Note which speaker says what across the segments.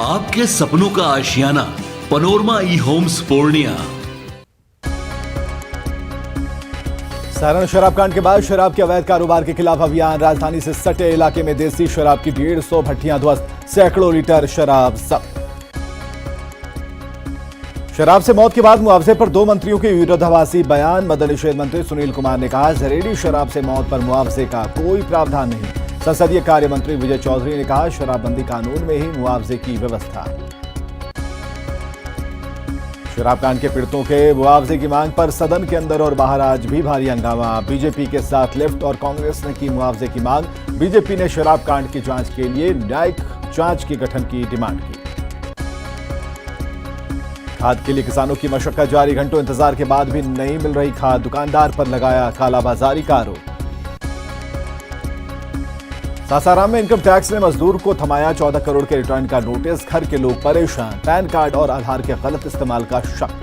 Speaker 1: आपके सपनों का आशियाना पनोरमा ई होम्स पूर्णिया।
Speaker 2: सारण शराब कांड के बाद शराब के अवैध कारोबार के खिलाफ अभियान। राजधानी से सटे इलाके में देसी शराब की 150 भट्टियां ध्वस्त, सैकड़ों लीटर शराब जब्त। शराब से मौत के बाद मुआवजे पर 2 मंत्रियों के विरोधाभासी बयान। मद्य निषेध मंत्री सुनील कुमार ने कहा, जहरीली शराब से मौत पर मुआवजे का कोई प्रावधान नहीं। संसदीय कार्य मंत्री विजय चौधरी ने कहा, शराबबंदी कानून में ही मुआवजे की व्यवस्था। शराब कांड के पीड़ितों के मुआवजे की मांग पर सदन के अंदर और बाहर आज भी भारी हंगामा। बीजेपी के साथ लेफ्ट और कांग्रेस ने की मुआवजे की मांग। बीजेपी ने शराब कांड की जांच के लिए न्यायिक जांच के गठन की डिमांड की। खाद के लिए किसानों की मशक्कत जारी। घंटों इंतजार के बाद भी नहीं मिल रही खाद। दुकानदार पर लगाया कालाबाजारी का आरोप। सासाराम में इनकम टैक्स ने मजदूर को थमाया 14 करोड़ के रिटर्न का नोटिस। घर के लोग परेशान। पैन कार्ड और आधार के गलत इस्तेमाल का शक।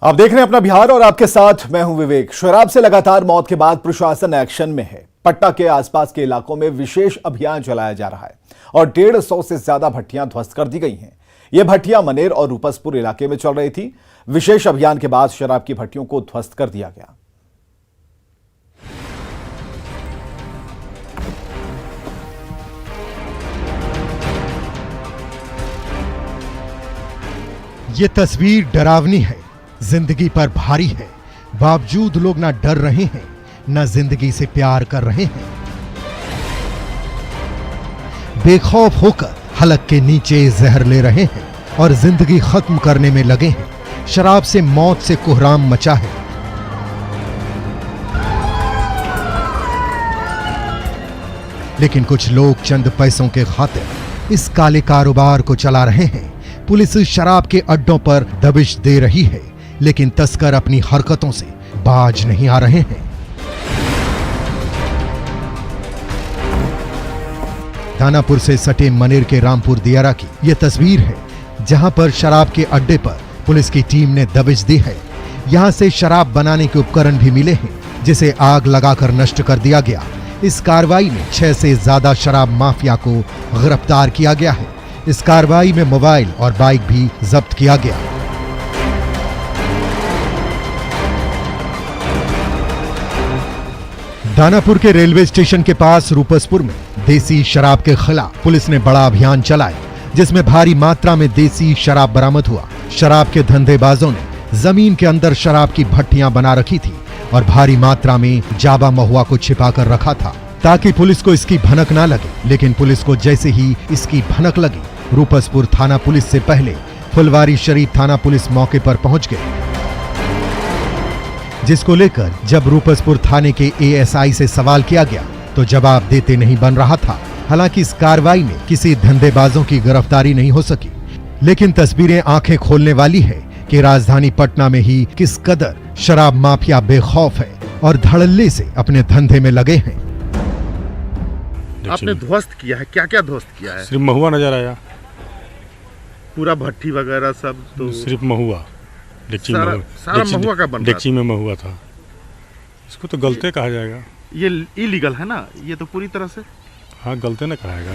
Speaker 2: आप देख रहे हैं अपना बिहार और आपके साथ मैं हूं विवेक। शराब से लगातार मौत के बाद प्रशासन एक्शन में है। पटना के आसपास के इलाकों में विशेष अभियान चलाया जा रहा है और 150 से ज्यादा भट्टियां ध्वस्त कर दी गई हैं। ये भट्टियां मनेर और रूपसपुर इलाके में चल रही थी। विशेष अभियान के बाद शराब की भट्टियों को ध्वस्त कर दिया गया।
Speaker 3: ये तस्वीर डरावनी है। जिंदगी पर भारी है, बावजूद लोग ना डर रहे हैं ना जिंदगी से प्यार कर रहे हैं। बेखौफ होकर हलक के नीचे जहर ले रहे हैं और जिंदगी खत्म करने में लगे हैं। शराब से मौत से कोहराम मचा है। लेकिन कुछ लोग चंद पैसों के खातिर इस काले कारोबार को चला रहे हैं। पुलिस शराब के अड्डों पर दबिश दे रही है, लेकिन तस्कर अपनी हरकतों से बाज नहीं आ रहे हैं। दानापुर से सटे मनेर के रामपुर दियारा की यह तस्वीर है, जहां पर शराब के अड्डे पर पुलिस की टीम ने दबिश दी है। यहां से शराब बनाने के उपकरण भी मिले हैं, जिसे आग लगाकर नष्ट कर दिया गया। इस कार्रवाई में 6 से ज्यादा शराब माफिया को गिरफ्तार किया गया है। इस कार्रवाई में मोबाइल और बाइक भी जब्त किया गया। दानापुर के रेलवे स्टेशन के पास रूपसपुर में देसी शराब के खिलाफ पुलिस ने बड़ा अभियान चलाया, जिसमें भारी मात्रा में देसी शराब बरामद हुआ। शराब के धंधेबाजों ने जमीन के अंदर शराब की भट्टियां बना रखी थी और भारी मात्रा में जाबा महुआ को छिपा कर रखा था, ताकि पुलिस को इसकी भनक ना लगे। लेकिन पुलिस को जैसे ही इसकी भनक लगी, रूपसपुर थाना पुलिस से पहले फुलवारी शरीफ थाना पुलिस मौके पर पहुंच गए, जिसको लेकर जब रूपसपुर थाने के एएसआई से सवाल किया गया तो जवाब देते नहीं बन रहा था। हालांकि इस कार्रवाई में किसी धंधेबाजों की गिरफ्तारी नहीं हो सकी, लेकिन तस्वीरें आंखें खोलने वाली है कि राजधानी पटना में ही किस कदर शराब माफिया बेखौफ है और धड़ल्ले से अपने धंधे में लगे हैं।
Speaker 4: आपने ध्वस्त किया है, क्या क्या ध्वस्त किया है?
Speaker 5: सिर्फ महुआ नजर आया,
Speaker 4: पूरा भट्टी वगैरह सब तो
Speaker 5: सिर्फ महुआ।
Speaker 4: सारा महुआ का बन
Speaker 5: डेक्ची में महुआ था। इसको तो गलते कहा जाएगा।
Speaker 4: ये इलीगल है ना, ये तो पूरी तरह से।
Speaker 5: हाँ, गलते न कहाएगा।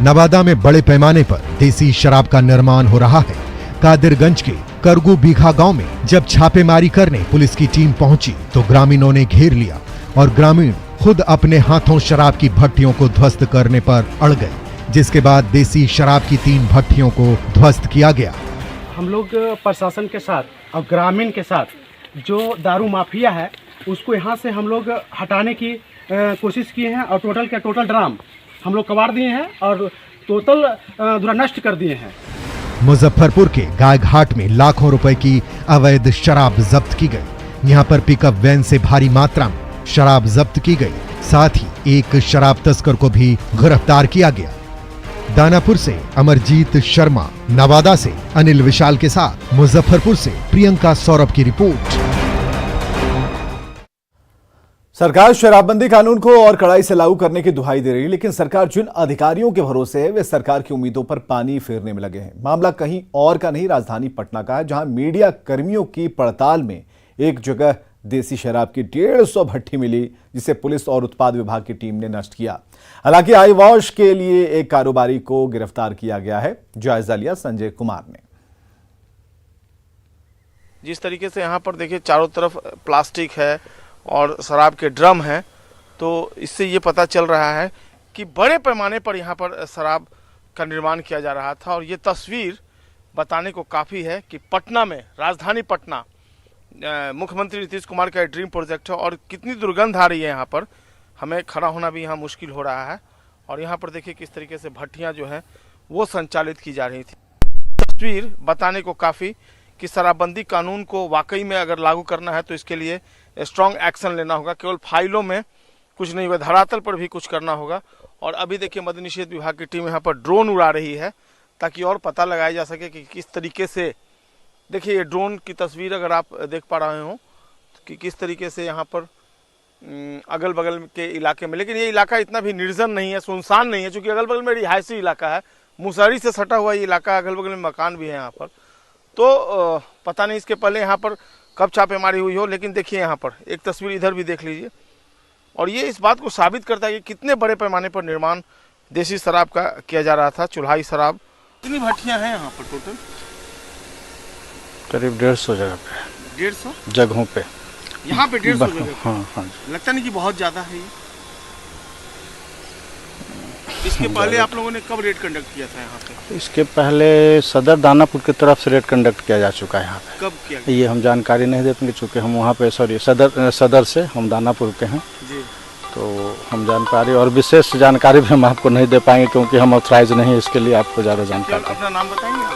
Speaker 3: नवादा में बड़े पैमाने पर देसी शराब का निर्माण हो रहा है। कादिरगंज के करगू बीघा गांव में जब छापेमारी करने पुलिस की टीम पहुंची तो ग्रामीणों ने घेर लिया और ग्रामीण खुद अपने हाथों शराब की भट्टियों को ध्वस्त करने पर अड़ गए, जिसके बाद देसी शराब की 3 भट्टियों को ध्वस्त किया गया।
Speaker 6: हम लोग प्रशासन के साथ और ग्रामीण के साथ जो दारू माफिया है उसको यहाँ से हम लोग हटाने की कोशिश किए हैं और टोटल के टोटल ड्राम हम लोग कबाड़ दिए हैं और टोटल नष्ट कर दिए हैं।
Speaker 3: मुजफ्फरपुर के गायघाट में लाखों रुपए की अवैध शराब जब्त की गई। यहाँ पर पिकअप वैन से भारी मात्रा में शराब जब्त की गई। साथ ही एक शराब तस्कर को भी गिरफ्तार किया गया। दानापुर से अमरजीत शर्मा, नवादा से अनिल विशाल के साथ मुजफ्फरपुर से प्रियंका सौरभ की रिपोर्ट।
Speaker 2: सरकार शराबबंदी कानून को और कड़ाई से लागू करने की दुहाई दे रही है, लेकिन सरकार जिन अधिकारियों के भरोसे है वे सरकार की उम्मीदों पर पानी फेरने में लगे हैं। मामला कहीं और का नहीं, राजधानी पटना का है, जहां मीडिया कर्मियों की पड़ताल में एक जगह देसी शराब की 150 भट्टी मिली, जिसे पुलिस और उत्पाद विभाग की टीम ने नष्ट किया। हालांकि आई वॉश के लिए एक कारोबारी को गिरफ्तार किया गया है। जायजा लिया संजय कुमार ने।
Speaker 4: जिस तरीके से यहाँ पर देखिए चारों तरफ प्लास्टिक है और शराब के ड्रम हैं, तो इससे ये पता चल रहा है कि बड़े पैमाने पर यहाँ पर शराब का निर्माण किया जा रहा था। और ये तस्वीर बताने को काफ़ी है कि पटना में, राजधानी पटना, मुख्यमंत्री नीतीश कुमार का ड्रीम प्रोजेक्ट है और कितनी दुर्गंध आ रही है यहाँ पर, हमें खड़ा होना भी यहाँ मुश्किल हो रहा है। और यहाँ पर देखिए किस तरीके से भट्टियाँ जो हैं वो संचालित की जा रही थी। तस्वीर बताने को काफ़ी कि शराबबंदी कानून को वाकई में अगर लागू करना है तो इसके लिए स्ट्रॉन्ग एक्शन लेना होगा। केवल फाइलों में कुछ नहीं होगा, धरातल पर भी कुछ करना होगा। और अभी देखिए मद्य निषेध विभाग की टीम यहाँ पर ड्रोन उड़ा रही है ताकि और पता लगाया जा सके कि किस तरीके से, देखिए ये ड्रोन की तस्वीर अगर आप देख पा रहे हो कि किस तरीके से यहाँ पर अगल बगल के इलाके में, लेकिन ये इलाका इतना भी निर्जन नहीं है, सुनसान नहीं है, चूँकि अगल बगल में रिहायशी इलाका है, मुसहरी से सटा हुआ ये इलाका, अगल बगल में मकान भी है यहाँ पर। तो पता नहीं इसके पहले यहाँ पर कब छापेमारी हुई हो, लेकिन देखिए यहाँ पर एक तस्वीर इधर भी देख लीजिए। और ये इस बात को साबित करता है कि कितने बड़े पैमाने पर निर्माण देसी शराब का किया जा रहा था, चुल्हाई शराब। कितनी भट्टियाँ हैं यहाँ पर टोटल?
Speaker 7: करीब 150 जगह पे।
Speaker 4: 150
Speaker 7: जगहों पे?
Speaker 4: यहाँ पे 150 जगह?
Speaker 7: हाँ।
Speaker 4: लगता नहीं कि बहुत ज़्यादा है ये? इसके पहले आप लोगों ने कब रेड कंडक्ट किया था यहाँ पे?
Speaker 7: इसके पहले सदर दानापुर की तरफ से रेड कंडक्ट किया जा चुका है यहाँ पे।
Speaker 4: कब किया गया?
Speaker 7: ये हम जानकारी नहीं दे पाएंगे, चूँकि हम वहाँ पे सदर से हम दानापुर के हैं
Speaker 4: जी,
Speaker 7: तो हम जान पा रहे, और विशेष जानकारी भी हम आपको नहीं दे पाएंगे क्योंकि हम ऑथराइज नहीं है इसके लिए आपको ज़्यादा जानकारी।
Speaker 4: अपना नाम बताएंगे?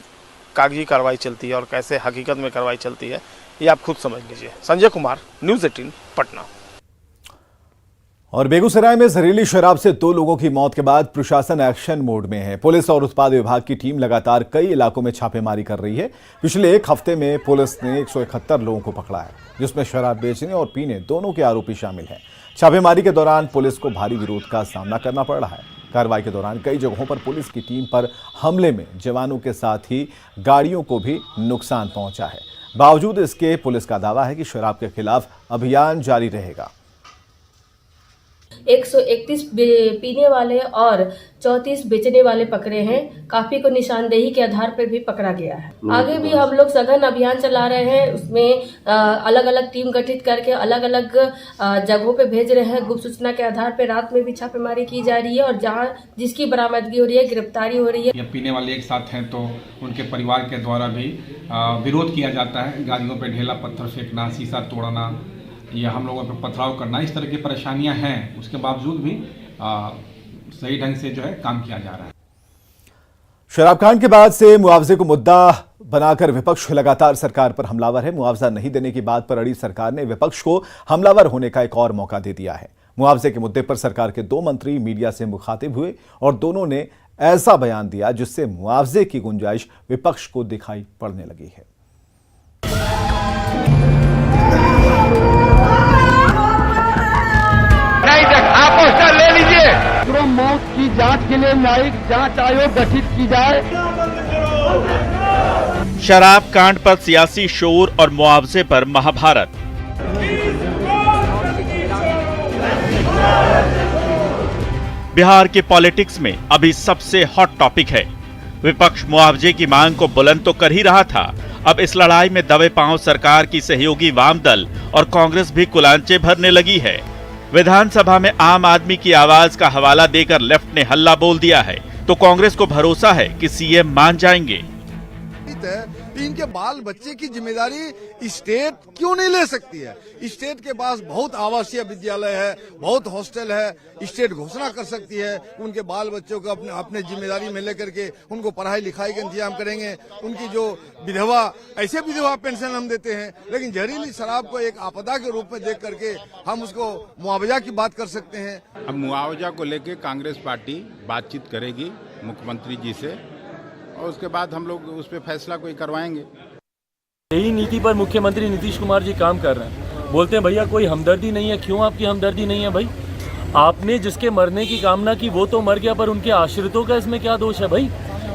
Speaker 4: कागजी कार्रवाई चलती है और कैसे हकीकत में कार्रवाई चलती है ये आप खुद समझ लीजिए। संजय कुमार, न्यूज़ 18 पटना।
Speaker 2: और बेगूसराय में जहरीली शराब से 2 लोगों की मौत के बाद प्रशासन एक्शन मोड में है। पुलिस और उत्पाद विभाग की टीम लगातार कई इलाकों में छापेमारी कर रही है। पिछले एक हफ्ते में पुलिस ने 171 लोगों को पकड़ा है, जिसमें शराब बेचने और पीने दोनों के आरोपी शामिल हैं। छापेमारी के दौरान पुलिस को भारी विरोध का सामना करना पड़ रहा है। कार्रवाई के दौरान कई जगहों पर पुलिस की टीम पर हमले में जवानों के साथ ही गाड़ियों को भी नुकसान पहुंचा है। बावजूद इसके पुलिस का दावा है कि शराब के खिलाफ अभियान जारी रहेगा।
Speaker 8: 131 पीने वाले और 34 बेचने वाले पकड़े हैं। काफी को निशानदेही के आधार पर भी पकड़ा गया है। आगे भी हम लोग सघन अभियान चला रहे हैं, उसमें अलग अलग टीम गठित करके अलग अलग जगहों पे भेज रहे हैं। गुप्त सूचना के आधार पर रात में भी छापेमारी की जा रही है और जहां जिसकी बरामदगी हो रही है, गिरफ्तारी हो रही है।
Speaker 9: या पीने वाले एक साथ हैं तो उनके परिवार के द्वारा भी विरोध किया जाता है। गाड़ियों पर ढेला पत्थर फेंकना, शीशा तोड़ना या हम लोगों पर पथराव करना, इस तरह की परेशानियां हैं। उसके बावजूद भी सही ढंग से जो है काम किया जा रहा है।
Speaker 2: शराबकांड के बाद से मुआवजे को मुद्दा बनाकर विपक्ष लगातार सरकार पर हमलावर है। मुआवजा नहीं देने की बात पर अड़ी सरकार ने विपक्ष को हमलावर होने का एक और मौका दे दिया है। मुआवजे के मुद्दे पर सरकार के 2 मंत्री मीडिया से मुखातिब हुए और दोनों ने ऐसा बयान दिया जिससे मुआवजे की गुंजाइश विपक्ष को दिखाई पड़ने लगी है।
Speaker 10: ले लीजिए, तुरंत मौत की जांच के लिए न्यायिक जांच आयोग गठित की जाए।
Speaker 11: शराब कांड पर सियासी शोर और मुआवजे पर महाभारत। बिहार के पॉलिटिक्स में अभी सबसे हॉट टॉपिक है। विपक्ष मुआवजे की मांग को बुलंद तो कर ही रहा था, अब इस लड़ाई में दबे पांव सरकार की सहयोगी वाम दल और कांग्रेस भी कुलांचे भरने लगी है। विधानसभा में आम आदमी की आवाज का हवाला देकर लेफ्ट ने हल्ला बोल दिया है, तो कांग्रेस को भरोसा है कि सीएम मान जाएंगे।
Speaker 12: इनके बाल बच्चे की जिम्मेदारी स्टेट क्यों नहीं ले सकती है? स्टेट के पास बहुत आवासीय विद्यालय है, बहुत हॉस्टल है, स्टेट घोषणा कर सकती है उनके बाल बच्चों को अपने जिम्मेदारी में लेकर के उनको पढ़ाई लिखाई का इंतजाम करेंगे। उनकी जो विधवा, ऐसे विधवा पेंशन हम देते हैं, लेकिन जहरीली शराब को एक आपदा के रूप में देख करके हम उसको मुआवजा की बात कर सकते हैं।
Speaker 13: अब मुआवजा को लेकर कांग्रेस पार्टी बातचीत करेगी मुख्यमंत्री जी से और उसके बाद हम लोग उस पर फैसला कोई करवाएंगे।
Speaker 14: यही नीति पर मुख्यमंत्री नीतीश कुमार जी काम कर रहे हैं बोलते हैं भैया कोई हमदर्दी नहीं है। क्यों आपकी हमदर्दी नहीं है भाई? आपने जिसके मरने की कामना की वो तो मर गया, पर उनके आश्रितों का इसमें क्या दोष है भाई?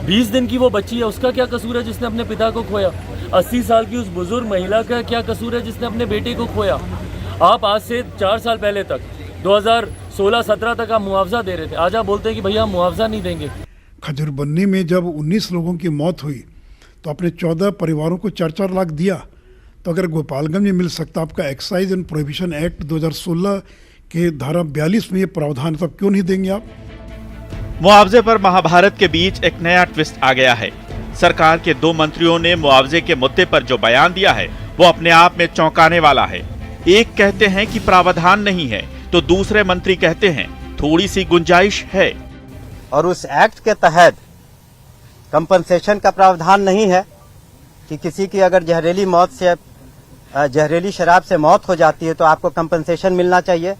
Speaker 14: 20 दिन की वो बच्ची है, उसका क्या कसूर है जिसने अपने पिता को खोया? 80 साल की उस बुजुर्ग महिला का क्या कसूर है जिसने अपने बेटे को खोया? आप आज से 4 साल पहले तक 2016-17 तक आप मुआवजा दे रहे थे, आज आप बोलते हैं कि भैया हम मुआवजा नहीं देंगे।
Speaker 15: खजूरबन्नी में जब 19 लोगों की मौत हुई तो अपने 14 परिवारों को 4-4 लाख दिया, तो अगर गोपालगंज में मिल सकता आपका एक्साइज एंड प्रोहिबिशन एक्ट 2016 के धारा 42 में ये प्रावधान, तब क्यों नहीं देंगे आप?
Speaker 11: मुआवजे पर महाभारत के बीच एक नया ट्विस्ट आ गया है। सरकार के 2 मंत्रियों ने मुआवजे के मुद्दे पर जो बयान दिया है वो अपने आप में चौंकाने वाला है। एक कहते हैं कि प्रावधान नहीं है, तो दूसरे मंत्री कहते हैं थोड़ी सी गुंजाइश है।
Speaker 16: और उस एक्ट के तहत कंपनसेशन का प्रावधान नहीं है कि किसी की अगर जहरीली शराब से मौत हो जाती है तो आपको कंपनसेशन मिलना चाहिए।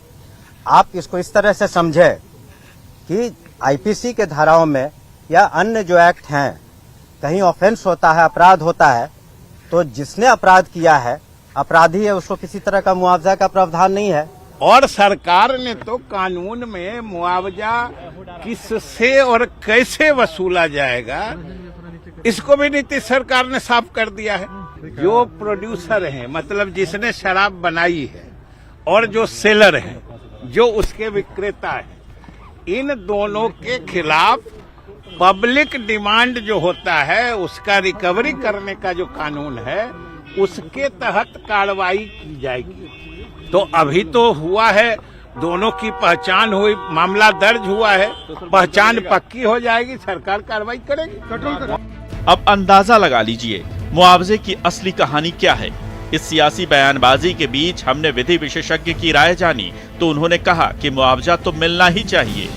Speaker 16: आप इसको इस तरह से समझे कि आईपीसी के धाराओं में या अन्य जो एक्ट हैं, कहीं ऑफेंस होता है, अपराध होता है, तो जिसने अपराध किया है, अपराधी है, उसको किसी तरह का मुआवजा का प्रावधान नहीं है।
Speaker 13: और सरकार ने तो कानून में मुआवजा किससे और कैसे वसूला जाएगा इसको भी नीतीश सरकार ने साफ कर दिया है। जो प्रोड्यूसर है, मतलब जिसने शराब बनाई है, और जो सेलर है, जो उसके विक्रेता है, इन दोनों के खिलाफ पब्लिक डिमांड जो होता है उसका रिकवरी करने का जो कानून है उसके तहत कार्रवाई की जाएगी। तो अभी तो हुआ है, दोनों की पहचान हुई, मामला दर्ज हुआ है, पहचान पक्की हो जाएगी, सरकार कार्रवाई करेगी।
Speaker 11: अब अंदाजा लगा लीजिए मुआवजे की असली कहानी क्या है। इस सियासी बयानबाजी के बीच हमने विधि विशेषज्ञ की राय जानी तो उन्होंने कहा कि मुआवजा तो मिलना ही चाहिए।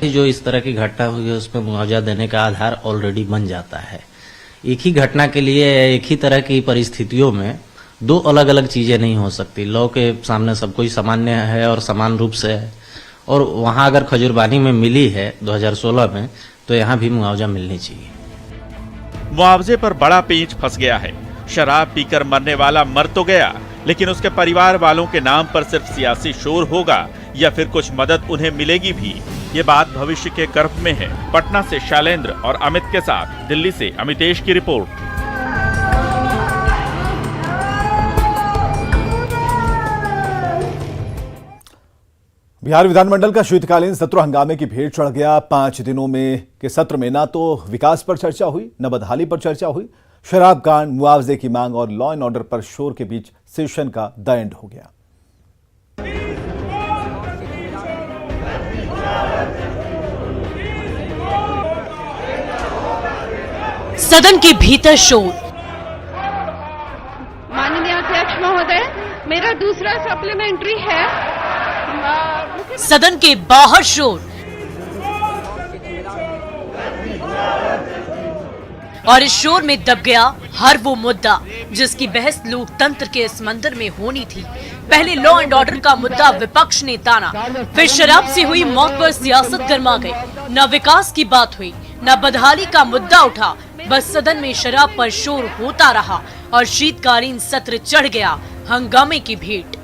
Speaker 17: जो इस तरह की घटना हुई है उसमें मुआवजा देने का आधार ऑलरेडी बन जाता है। एक ही घटना के लिए एक ही तरह की परिस्थितियों में 2 अलग अलग चीजें नहीं हो सकती। लॉ के सामने सब कोई सामान्य है और समान रूप से है, और वहां अगर खजूरबानी में मिली है 2016 में, तो यहाँ भी मुआवजा मिलनी चाहिए।
Speaker 11: मुआवजे पर बड़ा पेंच फंस गया है। शराब पीकर मरने वाला मर तो गया, लेकिन उसके परिवार वालों के नाम पर सिर्फ सियासी शोर होगा या फिर कुछ मदद उन्हें मिलेगी भी, ये बात भविष्य के गर्भ में है। पटना से शैलेंद्र और अमित के साथ दिल्ली से अमितेश की रिपोर्ट।
Speaker 2: बिहार विधानमंडल का शीतकालीन सत्र हंगामे की भेंट चढ़ गया। 5 दिनों में के सत्र में ना तो विकास पर चर्चा हुई, न बदहाली पर चर्चा हुई। शराब कांड, मुआवजे की मांग और लॉ एंड ऑर्डर पर शोर के बीच सेशन का द एंड हो गया।
Speaker 18: सदन के भीतर शोर।
Speaker 19: माननीय अध्यक्ष महोदय, मेरा दूसरा सप्लीमेंट्री है।
Speaker 18: सदन के बाहर शोर और इस शोर में दब गया हर वो मुद्दा जिसकी बहस लोकतंत्र के इस मंदिर में होनी थी। पहले लॉ एंड ऑर्डर का मुद्दा विपक्ष ने ताना, फिर शराब से हुई मौत पर सियासत गर्मा गई। न विकास की बात हुई, न बदहाली का मुद्दा उठा, बस सदन में शराब पर शोर होता रहा और शीतकालीन सत्र चढ़ गया हंगामे की भेंट।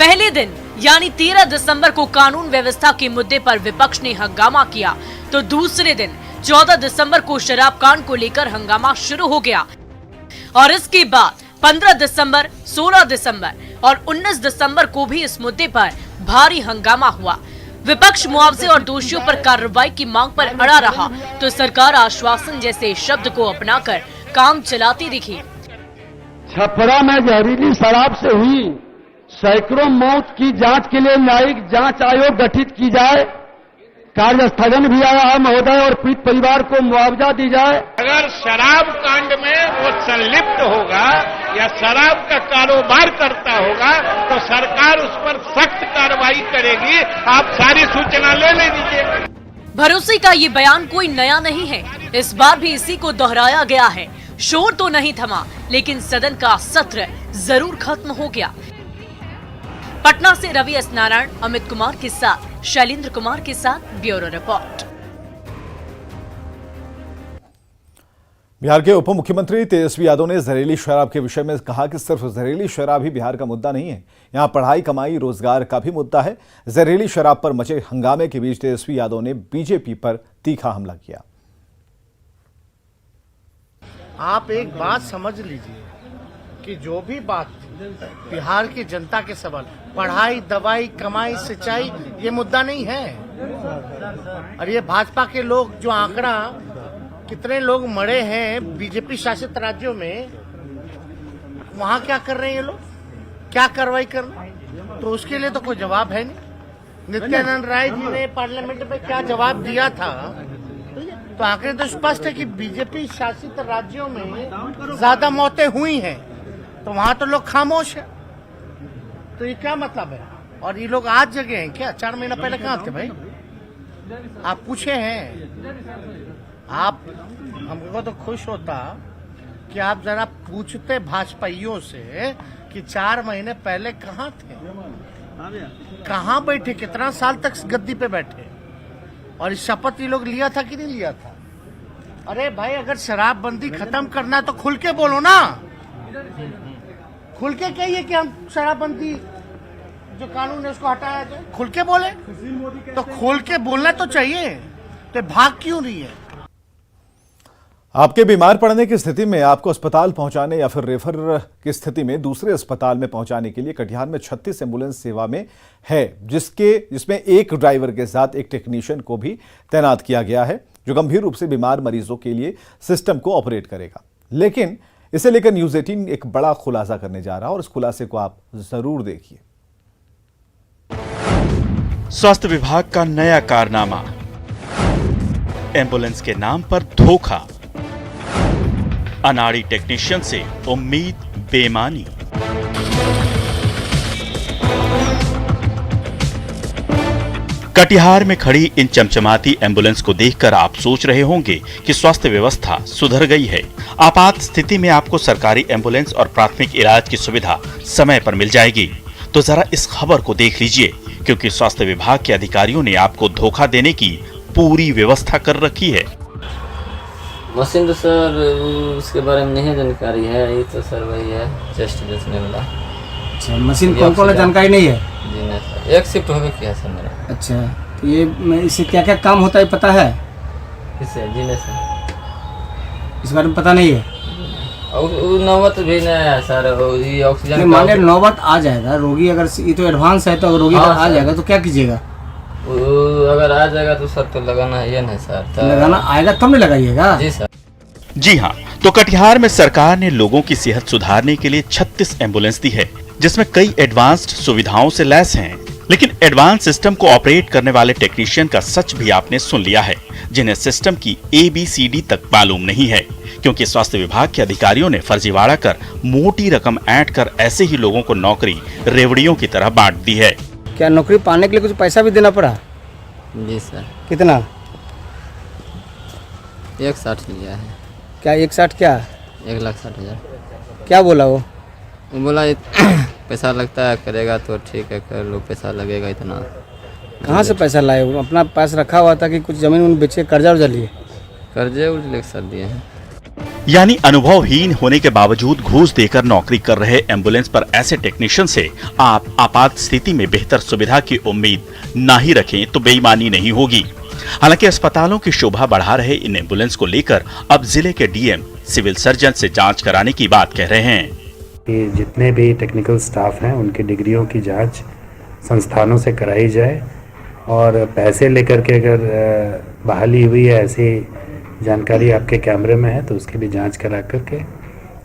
Speaker 18: पहले दिन यानी 13 दिसंबर को कानून व्यवस्था के मुद्दे पर विपक्ष ने हंगामा किया, तो दूसरे दिन 14 दिसंबर को शराब कांड को लेकर हंगामा शुरू हो गया और इसके बाद 15 दिसंबर, 16 दिसंबर और 19 दिसंबर को भी इस मुद्दे पर भारी हंगामा हुआ। विपक्ष मुआवजे और दोषियों पर कार्रवाई की मांग पर अड़ा रहा, तो सरकार आश्वासन जैसे शब्द को अपनाकर काम चलाती दिखी।
Speaker 10: छपरा में जहरीली शराब से हुई सैकड़ों मौत की जांच के लिए न्यायिक जांच आयोग गठित की जाए, कार्य स्थगन भी आया है महोदय, और पीड़ित परिवार को मुआवजा दी जाए।
Speaker 13: अगर शराब कांड में वो संलिप्त होगा या शराब का कारोबार करता होगा तो सरकार उस पर सख्त कार्रवाई करेगी। आप सारी सूचना ले लीजिए।
Speaker 18: भरोसे का ये बयान कोई नया नहीं है, इस बार भी इसी को दोहराया गया है। शोर तो नहीं थमा, लेकिन सदन का सत्र जरूर खत्म हो गया। पटना से रवि एस नारायण, अमित कुमार के साथ शैलेंद्र कुमार के साथ ब्यूरो रिपोर्ट।
Speaker 2: बिहार के उप मुख्यमंत्री तेजस्वी यादव ने जहरीली शराब के विषय में कहा कि सिर्फ जहरीली शराब ही बिहार का मुद्दा नहीं है, यहाँ पढ़ाई, कमाई, रोजगार का भी मुद्दा है। जहरीली शराब पर मचे हंगामे के बीच तेजस्वी यादव ने बीजेपी पर तीखा हमला किया।
Speaker 6: आप एक बात समझ लीजिए कि जो भी बात बिहार की जनता के सवाल, पढ़ाई, दवाई, कमाई, सिंचाई, ये मुद्दा नहीं है। और ये भाजपा के लोग जो आंकड़ा कितने लोग मरे हैं बीजेपी शासित राज्यों में, वहां क्या कर रहे हैं ये लोग, क्या कार्रवाई कर रहे हैं, तो उसके लिए तो कोई जवाब है नहीं। नित्यानंद राय जी ने पार्लियामेंट में क्या जवाब दिया था, तो आंकड़े तो स्पष्ट है कि बीजेपी शासित राज्यों में ज्यादा मौतें हुई हैं, तो वहां तो लोग खामोश है। तो ये क्या मतलब है? और ये लोग आज जगह हैं क्या? 4 महीना पहले कहाँ थे भाई? आप पूछे हैं? आप, हमको तो खुश होता कि आप जरा पूछते भाजपाइयों से कि 4 महीने पहले कहाँ थे, कहाँ बैठे, कितना साल तक गद्दी पे बैठे, और इस शपथ ये लोग लिया था कि नहीं लिया था? अरे भाई, अगर शराबबंदी खत्म करना है तो खुल के बोलो ना, खुल के कहिए कि हम शराबबंदी जो कानून है उसको हटाया जाए, खुल के बोले। तो खुल के बोलना तो चाहिए, तो भाग क्यों रही है?
Speaker 2: आपके बीमार पड़ने की स्थिति में आपको अस्पताल पहुंचाने या फिर रेफर की स्थिति में दूसरे अस्पताल में पहुंचाने के लिए कटिहार में 36 एम्बुलेंस सेवा में है, जिसमें एक ड्राइवर के साथ एक टेक्नीशियन को भी तैनात किया गया है, जो गंभीर रूप से बीमार मरीजों के लिए सिस्टम को ऑपरेट करेगा। लेकिन इसे लेकर न्यूज़ 18 एक बड़ा खुलासा करने जा रहा है और इस खुलासे को आप जरूर देखिए।
Speaker 11: स्वास्थ्य विभाग का नया कारनामा, एम्बुलेंस के नाम पर धोखा, अनाड़ी टेक्नीशियन से उम्मीद बेमानी। कटिहार में खड़ी इन चमचमाती एम्बुलेंस को देखकर आप सोच रहे होंगे कि स्वास्थ्य व्यवस्था सुधर गई है। आपात स्थिति में आपको सरकारी एम्बुलेंस और प्राथमिक इलाज की सुविधा समय पर मिल जाएगी। तो जरा इस खबर को देख लीजिए, क्योंकि स्वास्थ्य विभाग के अधिकारियों ने आपको धोखा देने की पूरी व्यवस्था कर रखी है।
Speaker 20: मशीन तो सर उसके बारे में नहीं जानकारी है, ये तो सर वही है चेस्ट बेचने वाला।
Speaker 21: अच्छा, मशीन कौन कौन जानकारी नहीं है?
Speaker 20: जी नहीं सर, एक शिफ्ट होगा क्या सर मेरा।
Speaker 21: अच्छा, तो ये इससे क्या क्या काम होता है पता है?
Speaker 20: किससे? जी नहीं सर,
Speaker 21: इस बारे में पता नहीं है।
Speaker 20: और नौबत भी नहीं है सर, ये ऑक्सीजन
Speaker 21: माने नौबत आ जाएगा, रोगी अगर ये तो एडवांस है, तो अगर रोगी आ जाएगा तो क्या कीजिएगा?
Speaker 20: अगर आ जाएगा तो सर तो लगाना है ये नहीं सर, तो
Speaker 21: लगाना आएगा तब नहीं लगाइएगा।
Speaker 20: जी सर।
Speaker 11: जी हाँ, तो कटिहार में सरकार ने लोगों की सेहत सुधारने के लिए 36 एम्बुलेंस दी है, जिसमें कई एडवांस्ड सुविधाओं से लैस हैं। लेकिन एडवांस सिस्टम को ऑपरेट करने वाले टेक्नीशियन का सच भी आपने सुन लिया है, जिन्हें सिस्टम की ABCD तक मालूम नहीं है, क्योंकि स्वास्थ्य विभाग के अधिकारियों ने फर्जीवाड़ा कर मोटी रकम ऐंठ कर ऐसे ही लोगों को नौकरी रेवड़ियों की तरह बांट दी है।
Speaker 21: क्या नौकरी पाने के लिए कुछ पैसा भी देना पड़ा?
Speaker 20: जी सर।
Speaker 21: कितना?
Speaker 20: 160 लिया है।
Speaker 21: क्या 160 क्या?
Speaker 20: 1,60,000।
Speaker 21: क्या बोला वो?
Speaker 20: बोला पैसा लगता है, करेगा तो ठीक है, कर लो, पैसा लगेगा इतना।
Speaker 21: कहाँ से पैसा लाए? वो अपना पास रखा हुआ था कि कुछ जमीन उन बेचे, कर्जा उर्जा लिए?
Speaker 20: कर्जे उर्जे सर दिए हैं।
Speaker 11: यानी अनुभवहीन होने के बावजूद घूस देकर नौकरी कर रहे एम्बुलेंस पर ऐसे टेक्नीशियन से आप आपात स्थिति में बेहतर सुविधा की उम्मीद ना ही रखें तो बेईमानी नहीं होगी। हालांकि अस्पतालों की शोभा बढ़ा रहे इन एम्बुलेंस को लेकर अब जिले के DM सिविल सर्जन से जांच कराने की बात कह रहे हैं।
Speaker 22: कि जितने भी टेक्निकल स्टाफ हैं उनकी डिग्रियों की जांच संस्थानों से कराई जाए, और पैसे लेकर के अगर बहाली हुई है ऐसी जानकारी आपके कैमरे में है तो उसकी भी जांच करा करके,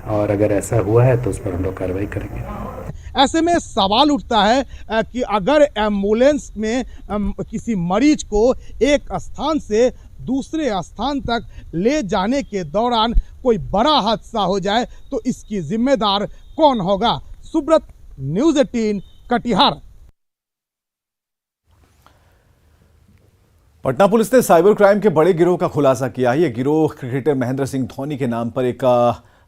Speaker 22: और अगर ऐसा हुआ है तो उस पर हम लोग कार्रवाई करेंगे।
Speaker 23: ऐसे में सवाल उठता है कि अगर एम्बुलेंस में किसी मरीज को एक स्थान से दूसरे स्थान तक ले जाने के दौरान कोई बड़ा हादसा हो जाए तो इसकी जिम्मेदार कौन होगा? सुब्रत, न्यूज़ 18 कटिहार।
Speaker 2: पटना पुलिस ने साइबर क्राइम के बड़े गिरोह का खुलासा किया है। यह गिरोह क्रिकेटर महेंद्र सिंह धोनी के नाम पर एक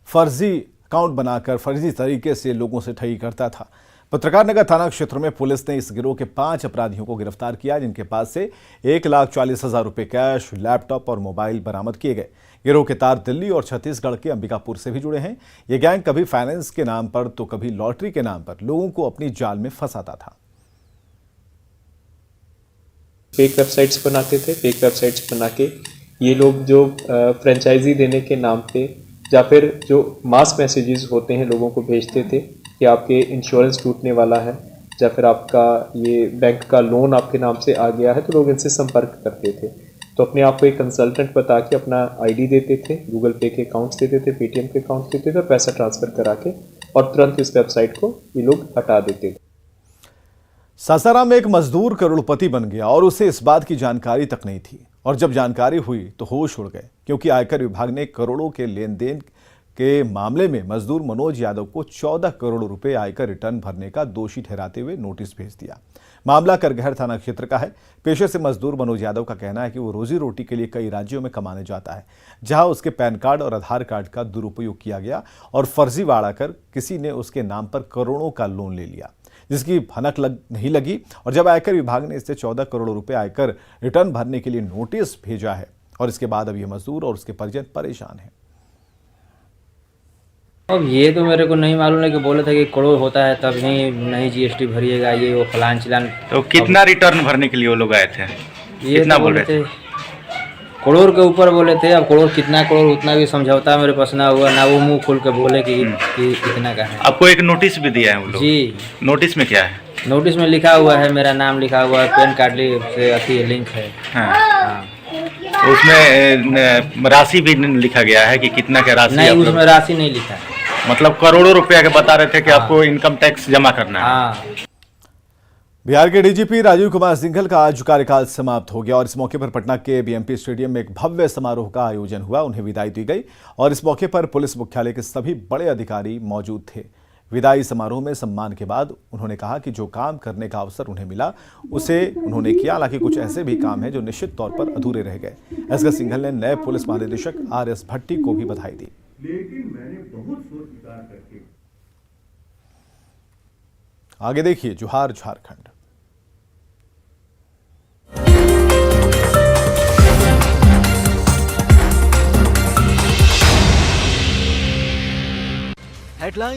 Speaker 2: फर्जी अकाउंट बनाकर फर्जी तरीके से लोगों से ठगी करता था। पत्रकार नगर थाना क्षेत्र में पुलिस ने इस गिरोह के 5 अपराधियों को गिरफ्तार किया, जिनके पास से 1,40,000 रुपए कैश, लैपटॉप और मोबाइल बरामद किए गए। गिरोह के तार दिल्ली और छत्तीसगढ़ के अंबिकापुर से भी जुड़े हैं। ये गैंग कभी फाइनेंस के नाम पर तो कभी लॉटरी के नाम पर लोगों को अपनी जाल में फंसाता था।
Speaker 1: फेक वेबसाइट्स बनाते थे। फेक वेबसाइट्स बना के ये लोग जो फ्रेंचाइजी देने के नाम पे या फिर जो मास मैसेजेस होते हैं लोगों को भेजते थे कि आपके इंश्योरेंस टूटने वाला है या फिर आपका ये बैंक का लोन आपके नाम से आ गया है, तो लोग इनसे संपर्क करते थे। तो अपने आप को एक कंसल्टेंट बता के अपना आईडी देते थे, गूगल पे के अकाउंट्स देते थे, पेटीएम के अकाउंट्स देते थे और पैसा ट्रांसफ़र करा के और तुरंत इस वेबसाइट को ये लोग हटा देते थे।
Speaker 2: सासाराम में एक मजदूर करोड़पति बन गया और उसे इस बात की जानकारी तक नहीं थी, और जब जानकारी हुई तो होश उड़ गए, क्योंकि आयकर विभाग ने करोड़ों के लेन देन के मामले में मजदूर मनोज यादव को 14 करोड़ रुपए आयकर रिटर्न भरने का दोषी ठहराते हुए नोटिस भेज दिया। मामला करगहर थाना क्षेत्र का है। पेशे से मजदूर मनोज यादव का कहना है कि वो रोजी रोटी के लिए कई राज्यों में कमाने जाता है, जहां उसके पैन कार्ड और आधार कार्ड का दुरुपयोग किया गया और फर्जीवाड़ा कर किसी ने उसके नाम पर करोड़ों का लोन ले लिया, जिसकी भनक नहीं लगी। और जब आयकर विभाग ने इससे 14 करोड़ रुपए आयकर रिटर्न भरने के लिए नोटिस भेजा है, और इसके बाद अब ये मजदूर और उसके परिजन परेशान हैं।
Speaker 3: अब ये तो मेरे को नहीं मालूम है कि बोले थे कि करोड़ होता है तब नहीं जीएसटी भरिएगा, ये वो फलान चिलान।
Speaker 11: तो कितना रिटर्न भरने के लिए वो लोग आए थे?
Speaker 3: ये कितना बोल रहे थे? करोड़ के ऊपर बोले थे। अब करोड़ कितना करोड़ उतना भी समझौता मेरे पास ना हुआ, ना वो मुंह खोल के बोले कि कितना का है।
Speaker 11: आपको एक नोटिस भी दिया है वो लोग?
Speaker 3: जी।
Speaker 11: नोटिस में क्या है?
Speaker 3: नोटिस में लिखा हुआ है, मेरा नाम लिखा हुआ है, पैन कार्ड से अथी लिंक है।
Speaker 11: हाँ। उसमें राशि भी लिखा गया है कि कितना का राशि?
Speaker 3: नहीं, उसमें राशि नहीं लिखा है।
Speaker 11: मतलब करोड़ों रुपया के बता रहे थे कि आपको इनकम टैक्स जमा करना है।
Speaker 2: बिहार के डीजीपी राजीव कुमार सिंघल का आज कार्यकाल समाप्त हो गया, और इस मौके पर पटना के बीएमपी स्टेडियम में एक भव्य समारोह का आयोजन हुआ। उन्हें विदाई दी गई और इस मौके पर पुलिस मुख्यालय के सभी बड़े अधिकारी मौजूद थे। विदाई समारोह में सम्मान के बाद उन्होंने कहा कि जो काम करने का अवसर उन्हें मिला उसे उन्होंने किया, हालांकि कुछ ऐसे भी काम हैं जो निश्चित तौर पर अधूरे रह गए। एसके सिंघल ने नए पुलिस महानिदेशक आर.एस. भट्टी को भी बधाई दी।
Speaker 5: लेकिन मैंने बहुत सोच विचार करके
Speaker 2: आगे देखिए जोहार झारखंड।